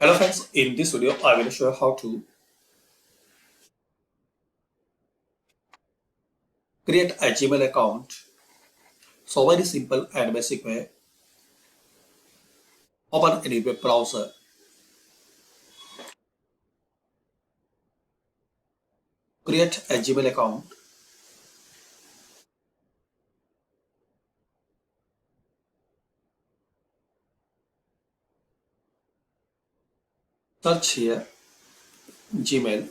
Hello friends, in this video I will show you how to create a Gmail account. So very simple and basic way. Open any web browser, create a Gmail account, search here Gmail.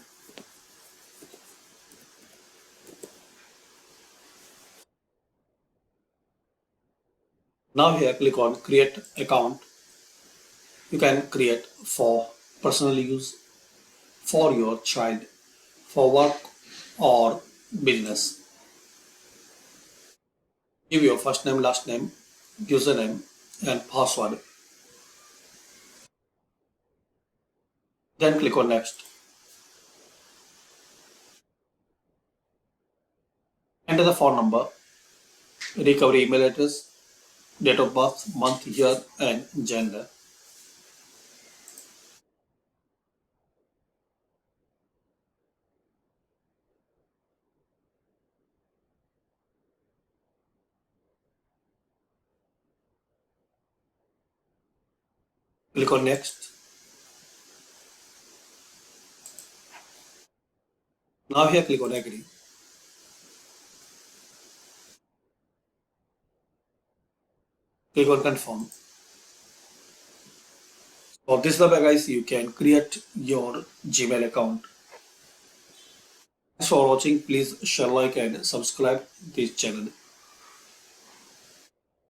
Now here click on create account. You can create for personal use, for your child, for work or business. Give your first name, last name, username and password. Then click on next. Enter the phone number, recovery email address, date of birth, month, year, and gender. Click on next. Now here click on agree. Click on confirm. For this the way guys, you can create your Gmail account. Thanks for watching. Please share, like, and subscribe this channel.